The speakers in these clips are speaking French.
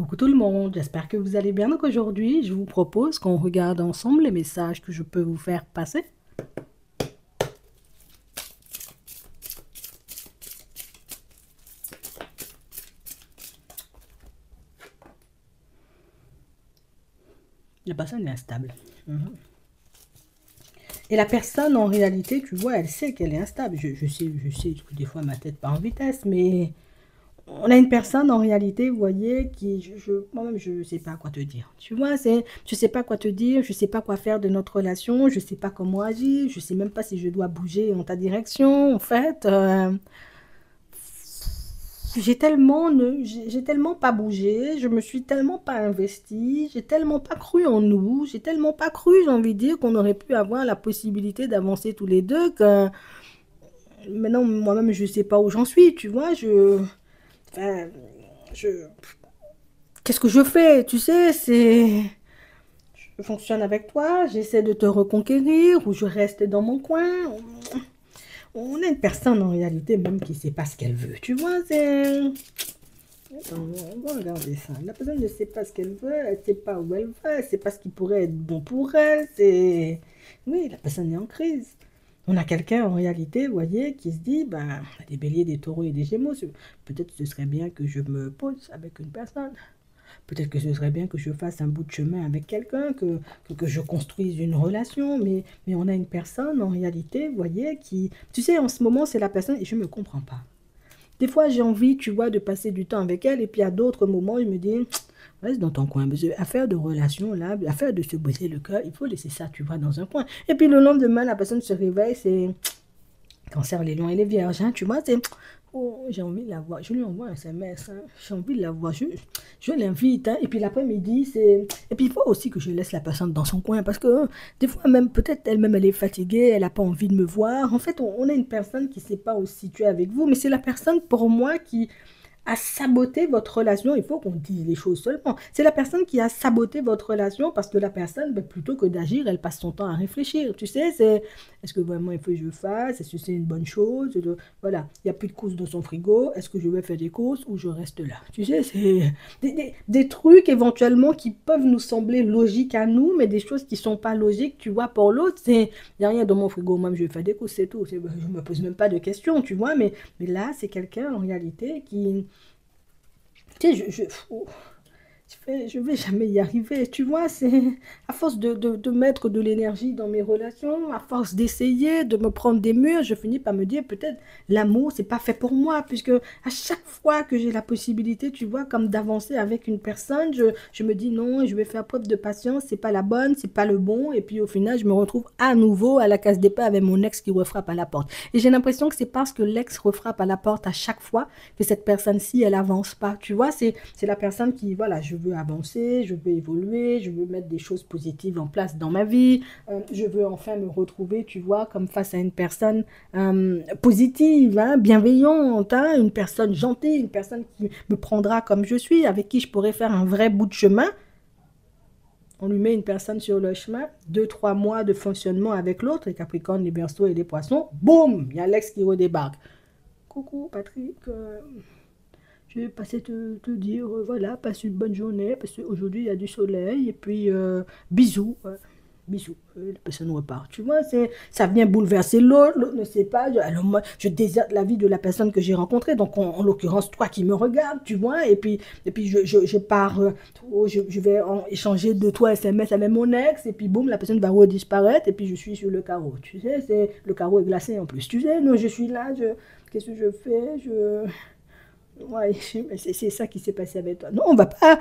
Coucou tout le monde, j'espère que vous allez bien. Donc aujourd'hui, je vous propose qu'on regarde ensemble les messages que je peux vous faire passer. La personne est instable. Et la personne, en réalité, tu vois, elle sait qu'elle est instable. Je sais que des fois ma tête part en vitesse, mais on a une personne en réalité, vous voyez, qui, moi-même, je ne sais pas quoi te dire. Tu vois, je ne sais pas quoi te dire, je ne sais pas quoi faire de notre relation, je ne sais pas comment agir, je ne sais même pas si je dois bouger en ta direction, en fait. J'ai tellement pas bougé, je me suis tellement pas investie, j'ai tellement pas cru en nous, j'ai tellement pas cru, j'ai envie de dire, qu'on aurait pu avoir la possibilité d'avancer tous les deux, que maintenant, moi-même, je sais pas où j'en suis, tu vois, enfin, je, qu'est-ce que je fais, tu sais, je fonctionne avec toi, j'essaie de te reconquérir, ou je reste dans mon coin. On a une personne en réalité même qui sait pas ce qu'elle veut, tu vois, Attends, on va regarder ça. La personne ne sait pas ce qu'elle veut, elle ne sait pas où elle va, elle ne sait pas ce qui pourrait être bon pour elle. Oui, la personne est en crise. On a quelqu'un en réalité, vous voyez, qui se dit, ben, des béliers, des taureaux et des gémeaux, peut-être ce serait bien que je me pose avec une personne. Peut-être que ce serait bien que je fasse un bout de chemin avec quelqu'un, que je construise une relation, mais on a une personne en réalité, vous voyez, qui, tu sais, en ce moment, c'est la personne, et je ne me comprends pas. Des fois, j'ai envie, tu vois, de passer du temps avec elle. Et puis, à d'autres moments, je me dis, reste dans ton coin. Parce que affaire de relation, là, affaire de se briser le cœur, il faut laisser ça, tu vois, dans un coin. Et puis, le lendemain, la personne se réveille, c'est cancer, les lions et les vierges. Hein, tu vois, c'est, oh, j'ai envie de la voir. Je lui envoie un SMS. Hein, j'ai envie de la voir. Je l'invite. Hein, et puis, l'après-midi, c'est. Et puis, il faut aussi que je laisse la personne dans son coin. Parce que des fois, même, peut-être elle-même, elle est fatiguée. Elle n'a pas envie de me voir. En fait, on a une personne qui ne sait pas où se situer avec vous. Mais c'est la personne, pour moi, qui a saboté votre relation. Il faut qu'on dise les choses seulement. C'est la personne qui a saboté votre relation parce que la personne, ben, plutôt que d'agir, elle passe son temps à réfléchir. Tu sais, c'est est-ce que vraiment il faut que je fasse? Est-ce que c'est une bonne chose? Voilà, il n'y a plus de courses dans son frigo. Est-ce que je vais faire des courses ou je reste là? Tu sais, c'est des trucs éventuellement qui peuvent nous sembler logiques à nous, mais des choses qui ne sont pas logiques, tu vois, pour l'autre. Il n'y a rien dans mon frigo, moi je vais faire des courses, c'est tout. Je ne me pose même pas de questions, tu vois, mais là, c'est quelqu'un en réalité qui tu sais, je vais jamais y arriver. Tu vois, c'est à force de mettre de l'énergie dans mes relations, à force d'essayer, de me prendre des murs, je finis par me dire peut-être l'amour, c'est pas fait pour moi, puisque à chaque fois que j'ai la possibilité, tu vois, comme d'avancer avec une personne, je me dis non, je vais faire preuve de patience, c'est pas la bonne, c'est pas le bon, et puis au final, je me retrouve à nouveau à la case départ avec mon ex qui refrappe à la porte. Et j'ai l'impression que c'est parce que l'ex refrappe à la porte à chaque fois que cette personne-ci, elle avance pas. Tu vois, c'est la personne qui, voilà, je veux avancer, je veux évoluer, je veux mettre des choses positives en place dans ma vie, je veux enfin me retrouver, tu vois, comme face à une personne positive, hein, bienveillante, hein, une personne gentille, une personne qui me prendra comme je suis, avec qui je pourrais faire un vrai bout de chemin. On lui met une personne sur le chemin, 2, 3 mois de fonctionnement avec l'autre, les Capricornes, les Verseaux et les Poissons, boum, il y a l'ex qui redébarque. Coucou Patrick, je vais passer te dire, voilà, passe une bonne journée, parce qu'aujourd'hui il y a du soleil, et puis bisous, bisous, la personne repart. Tu vois, ça vient bouleverser l'autre, l'autre ne sait pas, alors moi je déserte la vie de la personne que j'ai rencontrée, donc en l'occurrence toi qui me regardes, tu vois, et puis je pars, je vais échanger de toi SMS avec mon ex, et puis boum, la personne va redisparaître, et puis je suis sur le carreau, tu sais, le carreau est glacé en plus, tu sais, non, je suis là, qu'est-ce que je fais, ouais, c'est ça qui s'est passé avec toi. Non, on va pas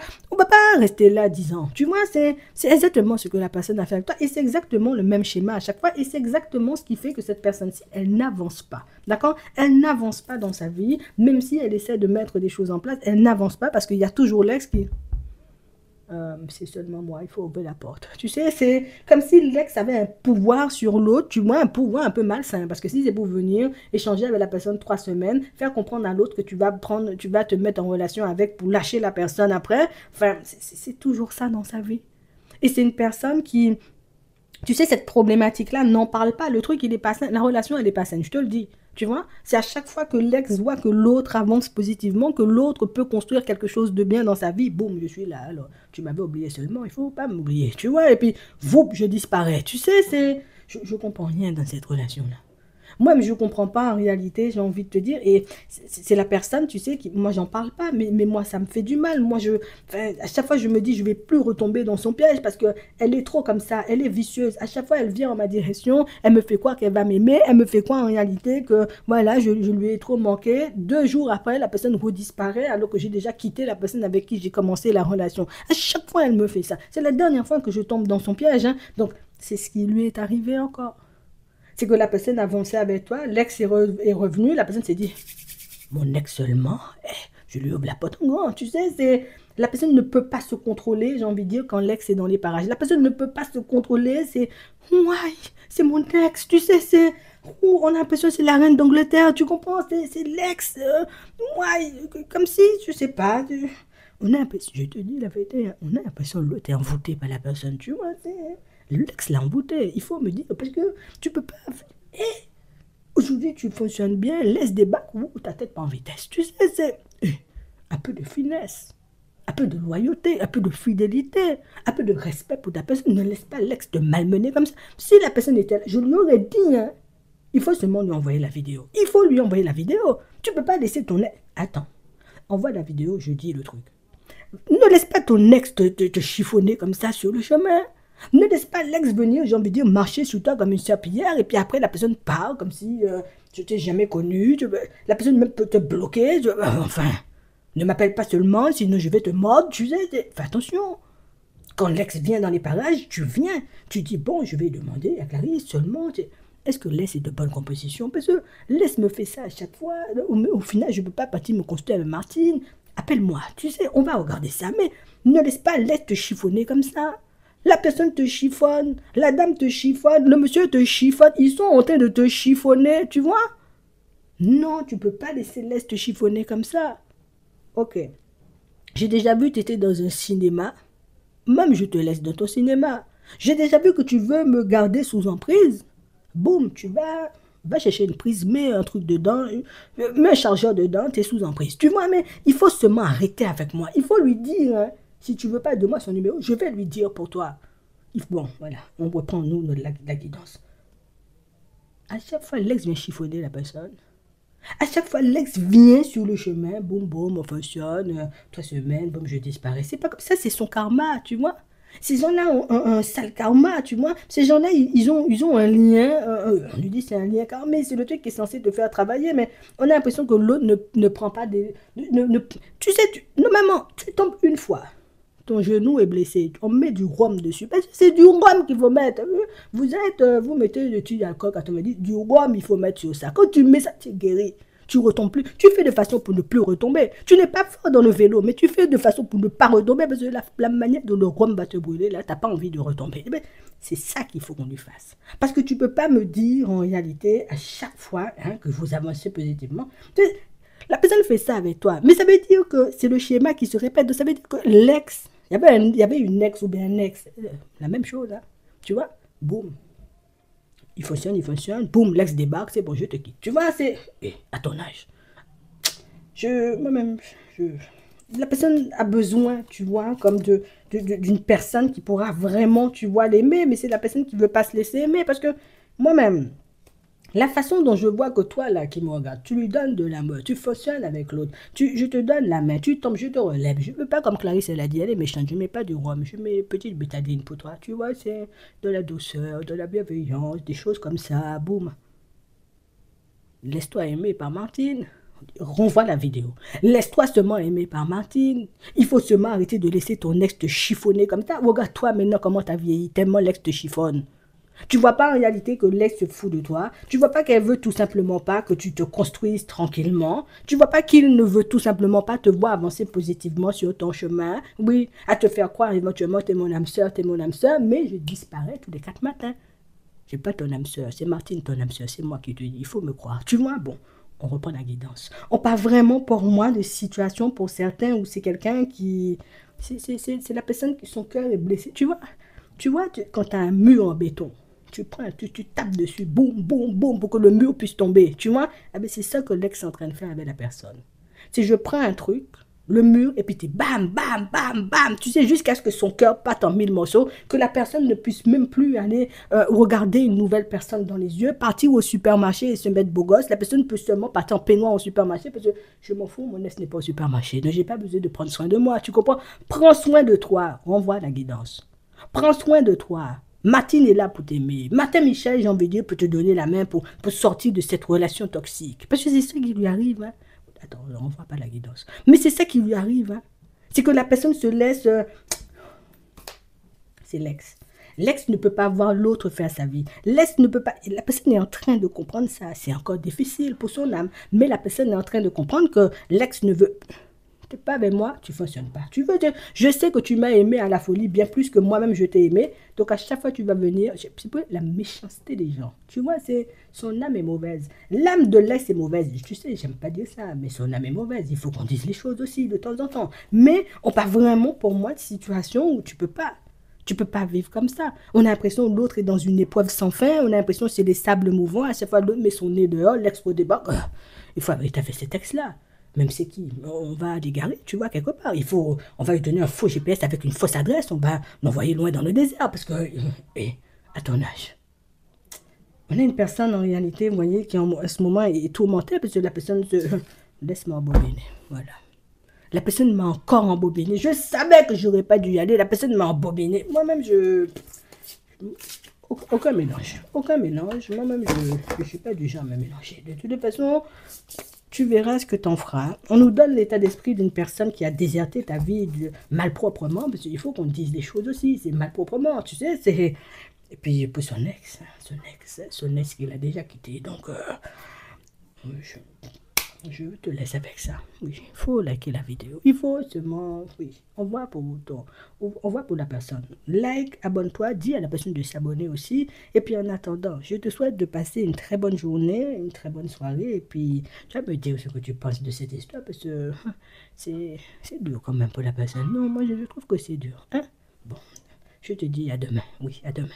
rester là 10 ans. Tu vois, c'est exactement ce que la personne a fait avec toi. Et c'est exactement le même schéma à chaque fois. Et c'est exactement ce qui fait que cette personne-ci, elle n'avance pas. D'accord? Elle n'avance pas dans sa vie. Même si elle essaie de mettre des choses en place, elle n'avance pas parce qu'il y a toujours l'ex qui c'est seulement moi, il faut ouvrir la porte. Tu sais, c'est comme si l'ex avait un pouvoir sur l'autre, tu vois, un pouvoir un peu malsain. Parce que si c'est pour venir échanger avec la personne 3 semaines, faire comprendre à l'autre que tu vas te mettre en relation avec pour lâcher la personne après, enfin, c'est toujours ça dans sa vie. Et c'est une personne qui, tu sais, cette problématique-là n'en parle pas. Le truc, il est pas sain. La relation, elle est pas saine, je te le dis. Tu vois, c'est à chaque fois que l'ex voit que l'autre avance positivement, que l'autre peut construire quelque chose de bien dans sa vie, boum, je suis là. Alors, tu m'avais oublié seulement, il faut pas m'oublier, tu vois. Et puis, vous, je disparais. Tu sais, je comprends rien dans cette relation-là. Moi, je ne comprends pas en réalité, j'ai envie de te dire. Et c'est la personne, tu sais, qui, moi, j'en parle pas, mais moi, ça me fait du mal. Moi, enfin, à chaque fois, je me dis, je vais plus retomber dans son piège parce qu'elle est trop comme ça, elle est vicieuse. À chaque fois, elle vient en ma direction, elle me fait croire qu'elle va m'aimer, elle me fait croire en réalité que, voilà, je lui ai trop manqué. 2 jours après, la personne redisparaît alors que j'ai déjà quitté la personne avec qui j'ai commencé la relation. À chaque fois, elle me fait ça. C'est la dernière fois que je tombe dans son piège, hein. Donc, c'est ce qui lui est arrivé encore. C'est que la personne avançait avec toi, l'ex est revenu, la personne s'est dit, mon ex seulement, je lui ouvre la porte en grand. Tu sais, la personne ne peut pas se contrôler, j'ai envie de dire, quand l'ex est dans les parages. La personne ne peut pas se contrôler, ouais, c'est mon ex, tu sais, on a l'impression que c'est la reine d'Angleterre, tu comprends, c'est l'ex, ouais, comme si, je sais pas, on a l'impression, je te dis la vérité, on a l'impression que l'autre est envoûté par la personne, tu vois, l'ex l'a embouté. Il faut me dire, parce que tu peux pas. Eh, aujourd'hui, tu fonctionnes bien, laisse des bacs ou ta tête pas en vitesse. Tu sais, c'est un peu de finesse, un peu de loyauté, un peu de fidélité, un peu de respect pour ta personne. Ne laisse pas l'ex te malmener comme ça. Si la personne était là, je lui aurais dit, hein, il faut seulement lui envoyer la vidéo. Il faut lui envoyer la vidéo. Tu peux pas laisser ton ex. Attends, envoie la vidéo, je dis le truc. Ne laisse pas ton ex te chiffonner comme ça sur le chemin. Ne laisse pas l'ex venir, j'ai envie de dire, marcher sur toi comme une serpillière, et puis après la personne part comme si tu t'es jamais connu, la personne même peut te bloquer, enfin, ne m'appelle pas seulement, sinon je vais te mordre, tu sais, fais attention. Quand l'ex vient dans les parages, tu viens, tu dis, bon, je vais demander à Clarisse seulement, est-ce que l'ex est de bonne composition? Parce que l'ex me fait ça à chaque fois, au final, je ne peux pas partir me construire avec Martine, appelle-moi, tu sais, on va regarder ça, mais ne laisse pas l'ex te chiffonner comme ça. La personne te chiffonne, la dame te chiffonne, le monsieur te chiffonne, ils sont en train de te chiffonner, tu vois? Non, tu peux pas laisser l'ex te chiffonner comme ça. Ok. J'ai déjà vu que tu étais dans un cinéma, même je te laisse dans ton cinéma. J'ai déjà vu que tu veux me garder sous emprise. Boum, va chercher une prise, mets un truc dedans, mets un chargeur dedans, tu es sous emprise. Tu vois, mais il faut seulement arrêter avec moi. Il faut lui dire, hein, si tu veux pas de moi son numéro, je vais lui dire pour toi. Bon, voilà, on reprend nous la guidance. À chaque fois, l'ex vient chiffonner la personne. À chaque fois, l'ex vient sur le chemin, boum, boum, on fonctionne, 3 semaines, boum, je disparais. C'est pas comme ça, c'est son karma, tu vois. Ces gens-là ont un sale karma, tu vois. Ces gens-là, ils ont un lien, on lui dit c'est un lien karmique, c'est le truc qui est censé te faire travailler, mais on a l'impression que l'autre ne prend pas des... tu sais, normalement, tu tombes une fois, ton genou est blessé, on met du rhum dessus, parce que c'est du rhum qu'il faut mettre. Vous mettez le tube d'alcool, quand on me dit du rhum, il faut mettre sur ça. Quand tu mets ça, tu es guéri. Tu ne retombes plus. Tu fais de façon pour ne plus retomber. Tu n'es pas fort dans le vélo, mais tu fais de façon pour ne pas retomber, parce que la manière dont le rhum va te brûler, là, tu n'as pas envie de retomber. C'est ça qu'il faut qu'on lui fasse. Parce que tu ne peux pas me dire, en réalité, à chaque fois, hein, que vous avancez positivement, la personne fait ça avec toi. Mais ça veut dire que c'est le schéma qui se répète. Ça veut dire que l'ex, il y avait une ex ou bien un ex, la même chose, hein, tu vois, boum. Il fonctionne, boum, l'ex débarque, c'est bon, je te quitte. Tu vois, c'est à ton âge. Moi-même, la personne a besoin, tu vois, comme d'une personne qui pourra vraiment, tu vois, l'aimer, mais c'est la personne qui ne veut pas se laisser aimer, parce que moi-même, la façon dont je vois que toi, là, qui me regarde, tu lui donnes de l'amour, tu fonctionnes avec l'autre, je te donne la main, tu tombes, je te relève. Je ne veux pas, comme Clarisse, elle a dit, elle est méchante, je ne mets pas du rhum, je mets petite bétadine pour toi. Tu vois, c'est de la douceur, de la bienveillance, des choses comme ça, boum. Laisse-toi aimer par Martine. Renvoie la vidéo. Laisse-toi seulement aimer par Martine. Il faut seulement arrêter de laisser ton ex te chiffonner comme ça. Regarde-toi maintenant comment tu as vieilli, tellement l'ex te chiffonne. Tu vois pas en réalité que l'ex se fout de toi. Tu vois pas qu'elle veut tout simplement pas que tu te construises tranquillement. Tu vois pas qu'il ne veut tout simplement pas te voir avancer positivement sur ton chemin. Oui, à te faire croire éventuellement t'es mon âme sœur, mais je disparais tous les 4 matins. C'est pas ton âme sœur, c'est Martine ton âme sœur, c'est moi qui te dis, il faut me croire. Tu vois, bon, on reprend la guidance. On parle vraiment pour moi de situations pour certains où c'est quelqu'un qui... C'est la personne qui son cœur est blessé. Tu vois quand tu as un mur en béton, Tu prends, tu tapes dessus, boum, boum, boum, pour que le mur puisse tomber. Tu vois? Ah ben c'est ça que l'ex est en train de faire avec la personne. Si je prends un truc, le mur, et puis tu bam, bam, bam, bam, tu sais, jusqu'à ce que son cœur parte en mille morceaux, que la personne ne puisse même plus aller regarder une nouvelle personne dans les yeux, partir au supermarché et se mettre beau gosse. La personne peut seulement partir en peignoir au supermarché parce que je m'en fous, mon ex n'est pas au supermarché, donc j'ai pas besoin de prendre soin de moi, tu comprends? Prends soin de toi, renvoie la guidance. Prends soin de toi. Martine est là pour t'aimer. Martin Michel, j'ai envie de dire, peut te donner la main pour sortir de cette relation toxique. Parce que c'est ça qui lui arrive. Hein. Attends, on ne voit pas la guidance. Mais c'est ça qui lui arrive. Hein. C'est que la personne se laisse... C'est l'ex. L'ex ne peut pas voir l'autre faire sa vie. L'ex ne peut pas... La personne est en train de comprendre ça. C'est encore difficile pour son âme. Mais la personne est en train de comprendre que l'ex ne veut... Tu n'es pas avec moi, tu ne fonctionnes pas. Tu veux dire, je sais que tu m'as aimé à la folie bien plus que moi-même je t'ai aimé. Donc à chaque fois tu vas venir, c'est pas la méchanceté des gens. Tu vois, c'est son âme est mauvaise. L'âme de l'ex est mauvaise. Tu sais, j'aime pas dire ça, mais son âme est mauvaise. Il faut qu'on dise les choses aussi de temps en temps. Mais on parle vraiment pour moi de situations où tu peux pas. Tu peux pas vivre comme ça. On a l'impression que l'autre est dans une épreuve sans fin. On a l'impression que c'est des sables mouvants. À chaque fois l'autre met son nez dehors, l'ex au débat. Il faut arrêter avec ces textes-là. Même c'est qui, on va l'égarer, tu vois, quelque part. On va lui donner un faux GPS avec une fausse adresse, on va l'envoyer loin dans le désert, parce que, à ton âge, on a une personne en réalité, vous voyez, qui en ce moment est tourmentée, parce que la personne se... Laisse-moi embobiner, voilà. La personne m'a encore embobiné. Je savais que j'aurais pas dû y aller, la personne m'a embobiné. Moi-même, aucun mélange. Aucun mélange. Moi-même, je ne suis pas du genre à me mélanger. De toute façon, tu verras ce que t'en feras. On nous donne l'état d'esprit d'une personne qui a déserté ta vie malproprement, parce qu'il faut qu'on dise les choses aussi. C'est malproprement, tu sais. Et puis pour son ex qu'il a déjà quitté. Donc, je te laisse avec ça. Oui, il faut liker la vidéo. Il faut seulement, oui, on voit pour la personne. Like, abonne-toi, dis à la personne de s'abonner aussi. Et puis en attendant, je te souhaite de passer une très bonne journée, une très bonne soirée. Et puis, tu vas me dire ce que tu penses de cette histoire parce que c'est dur quand même pour la personne. Non, moi je trouve que c'est dur. Hein? Bon, je te dis à demain. Oui, à demain.